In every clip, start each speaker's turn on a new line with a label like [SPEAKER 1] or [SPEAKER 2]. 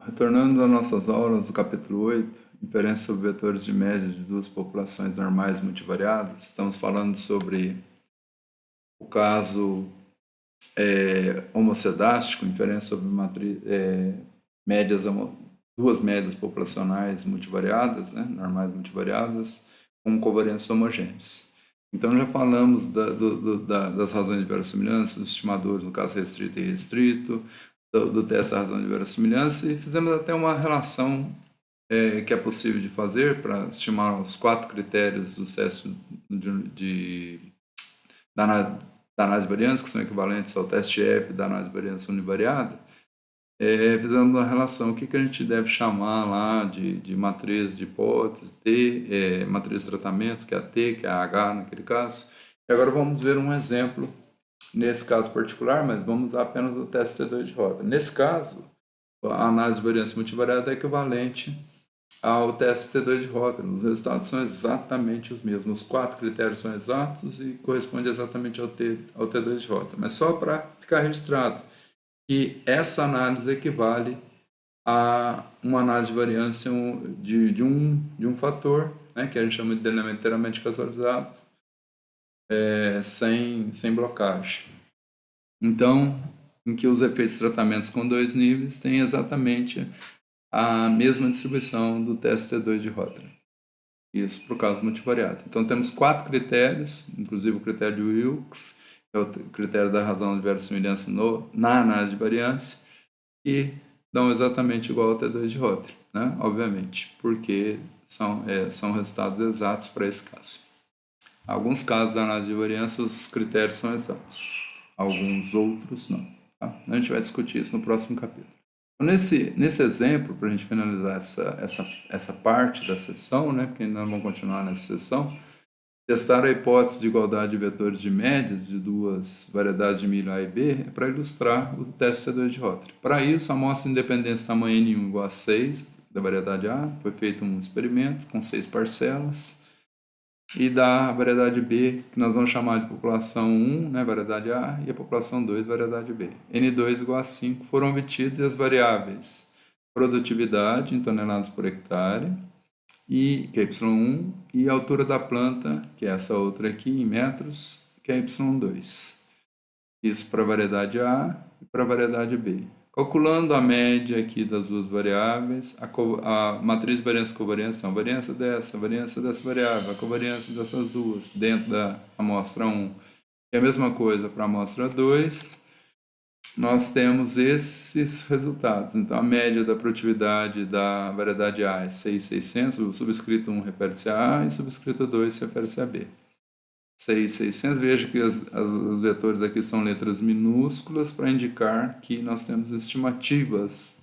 [SPEAKER 1] Retornando às nossas aulas do capítulo 8, inferência sobre vetores de média de duas populações normais multivariadas, estamos falando sobre o caso homocedástico, inferência sobre médias, duas médias populacionais multivariadas, né, normais multivariadas, com covariâncias homogêneas. Então já falamos das razões de verossimilhança, dos estimadores, no caso restrito e restrito, do teste da razão de verossimilhança, e fizemos até uma relação que é possível de fazer para estimar os 4 critérios do teste da análise de variância, que são equivalentes ao teste F da análise de variância univariada. Fizemos uma relação, o que a gente deve chamar lá de matriz de hipótese, T, matriz de tratamento, que é a T, que é a H naquele caso. E agora vamos ver um exemplo nesse caso particular, mas vamos usar apenas o teste T2 de roda. Nesse caso, a análise de variância multivariada é equivalente ao teste T2 de Rotterdam. Os resultados são exatamente os mesmos. Os 4 critérios são exatos e correspondem exatamente ao T2 de Rotterdam. Mas só para ficar registrado que essa análise equivale a uma análise de variância de um fator, né, que a gente chama de delineamento inteiramente casualizado, sem blocagem. Então, em que os efeitos de tratamentos com 2 níveis têm exatamente a mesma distribuição do teste T2 de Rotterdam. Isso para o caso multivariado. Então, temos 4 critérios, inclusive o critério de Wilks, que é o critério da razão de verossimilhança na análise de variância, que dão exatamente igual ao T2 de Rotterdam, né? Obviamente, porque são resultados exatos para esse caso. Alguns casos da análise de variância, os critérios são exatos. Alguns outros não. Tá? A gente vai discutir isso no próximo capítulo. Então, nesse exemplo, para a gente finalizar essa parte da sessão, né, porque ainda vamos continuar nessa sessão, testar a hipótese de igualdade de vetores de médias de duas variedades de milho A e B é para ilustrar o teste T2 de Rotterdam. Para isso, a amostra de independência tamanho N1 igual a 6 da variedade A, foi feito um experimento com 6 parcelas, e da variedade B, que nós vamos chamar de população 1, né, variedade A, e a população 2, variedade B. N2 igual a 5 foram obtidos e as variáveis produtividade em toneladas por hectare, que é Y1, e a altura da planta, que é essa outra aqui, em metros, que é Y2. Isso para a variedade A e para a variedade B. Calculando a média aqui das duas variáveis, a matriz de variância e covariância, então, a variância dessa variável, a covariância dessas duas, dentro da amostra 1. E a mesma coisa para a amostra 2, nós temos esses resultados. Então, a média da produtividade da variedade A é 6.600, o subscrito 1 refere-se a A e o subscrito 2 refere-se a B. 6.600, veja que os vetores aqui são letras minúsculas para indicar que nós temos estimativas,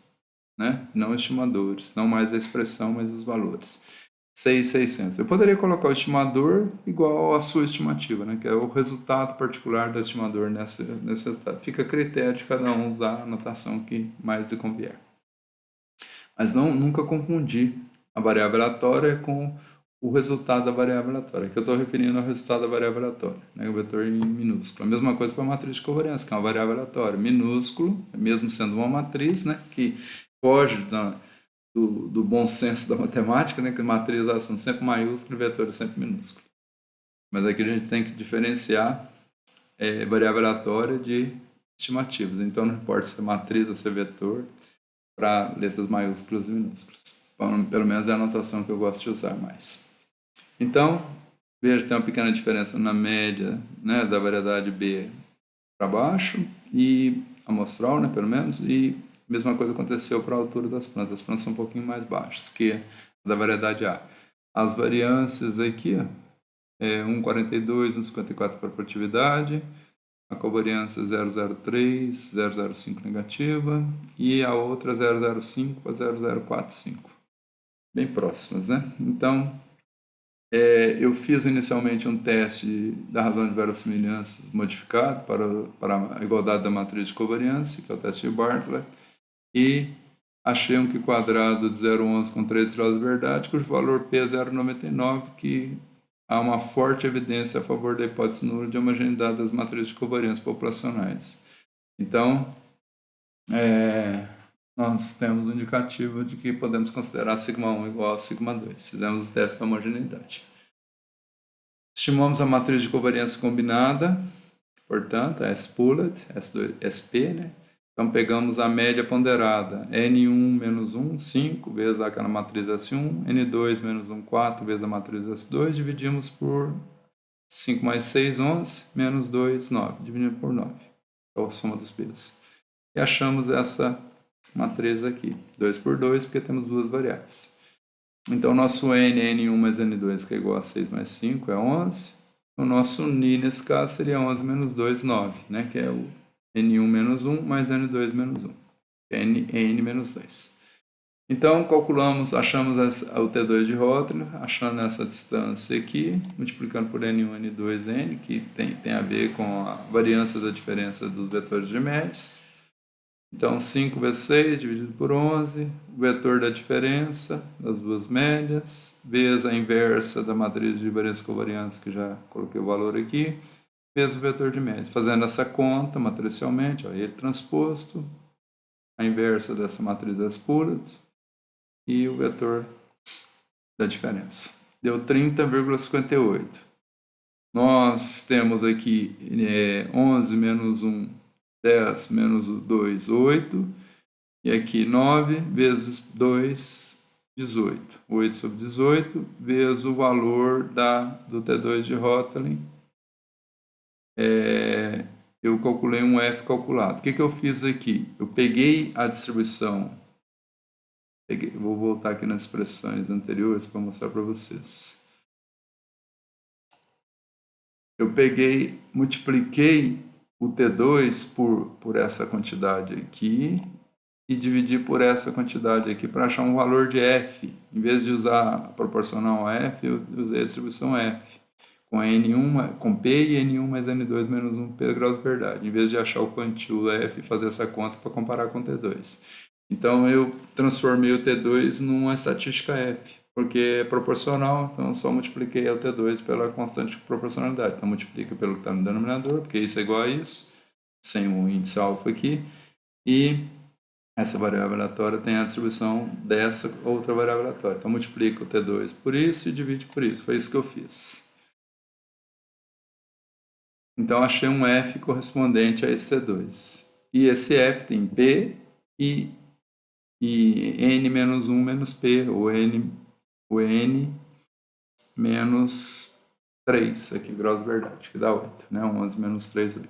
[SPEAKER 1] né? Não estimadores, não mais a expressão, mas os valores. 6.600. Eu poderia colocar o estimador igual à sua estimativa, né? Que é o resultado particular do estimador nesse resultado. Fica a critério de cada um usar a notação que mais lhe convier. Mas nunca confundir a variável aleatória com o resultado da variável aleatória, que eu estou referindo ao resultado da variável aleatória, né, o vetor em minúsculo. A mesma coisa para a matriz de covariância, que é uma variável aleatória. Minúsculo, mesmo sendo uma matriz, né, que foge do bom senso da matemática, né, que matrizes são sempre maiúsculas e vetores sempre minúsculos. Mas aqui a gente tem que diferenciar variável aleatória de estimativas. Então não importa se é matriz ou se é vetor, para letras maiúsculas e minúsculas. Pelo menos é a notação que eu gosto de usar mais. Então, veja que tem uma pequena diferença na média, né, da variedade B para baixo, e amostral, né, pelo menos, e a mesma coisa aconteceu para a altura das plantas. As plantas são um pouquinho mais baixas que a da variedade A. As variâncias aqui, 1,42, 1,54 para a produtividade, a covariância 0,03, 0,05 negativa, e a outra 0,05 a 0,045. Bem próximas, né? Então, eu fiz inicialmente um teste da razão de verossimilhança modificado para a igualdade da matriz de covariância, que é o teste de Bartlett, e achei um Q quadrado de 0,11 com 3 graus de verdade, cujo valor P é 0,99, que há uma forte evidência a favor da hipótese nula de homogeneidade das matrizes de covariância populacionais. Então, nós temos um indicativo de que podemos considerar σ1 igual a σ2. Fizemos o teste da homogeneidade. Estimamos a matriz de covariância combinada, portanto, S-pooled, S2, SP, né? Então, pegamos a média ponderada, N1 menos 1, 5, vezes aquela matriz S1, N2 menos 1, 4, vezes a matriz S2, dividimos por 5 mais 6, 11, menos 2, 9, dividindo por 9, é a soma dos pesos. E achamos essa matriz aqui, 2 por 2, porque temos duas variáveis. Então, nosso N é N1 mais N2, que é igual a 6 mais 5, é 11. O nosso Ni, nesse caso, seria 11 menos 2, 9, né? Que é o N1 menos 1 mais N2 menos 1, que é N menos 2. Então, calculamos, achamos o T2 de Rotterdam, achando essa distância aqui, multiplicando por N1, N2, N, que tem a ver com a variância da diferença dos vetores de médias. Então, 5 vezes 6 dividido por 11, o vetor da diferença das duas médias, vezes a inversa da matriz de variância covariância, que já coloquei o valor aqui, vezes o vetor de médias. Fazendo essa conta matricialmente, ó, ele transposto, a inversa dessa matriz das puras e o vetor da diferença. Deu 30,58. Nós temos aqui 11 menos 1, 10 menos 2, 8. E aqui 9 vezes 2, 18. 8 sobre 18 vezes o valor do T2 de Rotterdam. Eu calculei um F calculado. O que eu fiz aqui? Eu peguei a distribuição. Vou voltar aqui nas expressões anteriores para mostrar para vocês. Eu multipliquei o T2 por essa quantidade aqui e dividi por essa quantidade aqui para achar um valor de F. Em vez de usar a proporcional a F, eu usei a distribuição F, com N1, com P e N1 mais N2 menos 1 P graus de verdade, em vez de achar o quantio F e fazer essa conta para comparar com o T2. Então, eu transformei o T2 numa estatística F, porque é proporcional, então só multipliquei o T2 pela constante de proporcionalidade. Então, multiplica pelo que está no denominador, porque isso é igual a isso, sem o índice alfa aqui, e essa variável aleatória tem a distribuição dessa outra variável aleatória. Então, multiplica o T2 por isso e divide por isso. Foi isso que eu fiz. Então, achei um F correspondente a esse T2. E esse F tem P e N menos 1 menos P, ou N menos 3, aqui, graus de verdade, que dá 8, né? 11 menos 3, 8.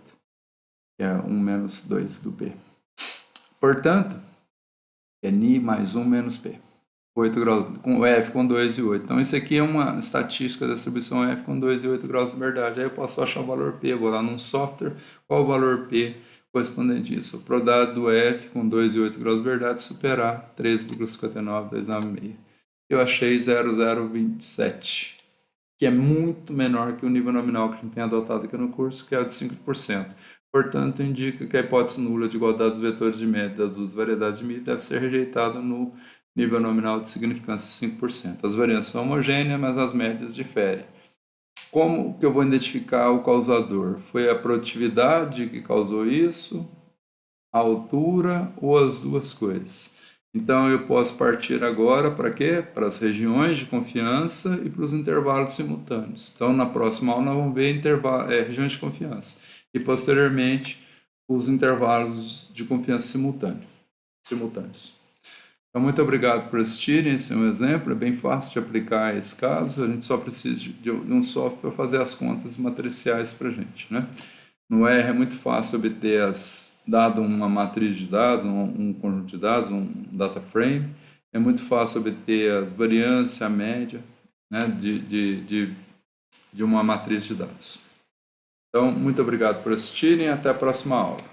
[SPEAKER 1] Que é 1 menos 2 do P. Portanto, é Ni mais 1 menos P. 8 graus, com F com 2 e 8. Então, isso aqui é uma estatística da distribuição F com 2 e 8 graus de verdade. Aí eu posso achar o valor P. Eu vou lá num software, qual o valor P correspondente a isso? O produto do F com 2 e 8 graus de verdade superar 13,59296. Eu achei 0,027, que é muito menor que o nível nominal que a gente tem adotado aqui no curso, que é o de 5%. Portanto, indica que a hipótese nula de igualdade dos vetores de média das duas variedades de mídia deve ser rejeitada no nível nominal de significância 5%. As variâncias são homogêneas, mas as médias diferem. Como que eu vou identificar o causador? Foi a produtividade que causou isso? A altura ou as duas coisas? Então, eu posso partir agora para quê? Para as regiões de confiança e para os intervalos simultâneos. Então, na próxima aula, nós vamos ver regiões de confiança. E, posteriormente, os intervalos de confiança simultâneos. Então, muito obrigado por assistirem. Esse é um exemplo, é bem fácil de aplicar esse caso. A gente só precisa de um software para fazer as contas matriciais para a gente, né? No R é muito fácil obter, dado uma matriz de dados, um conjunto de dados, um data frame, é muito fácil obter as variâncias, a média, né, de uma matriz de dados. Então, muito obrigado por assistirem e até a próxima aula.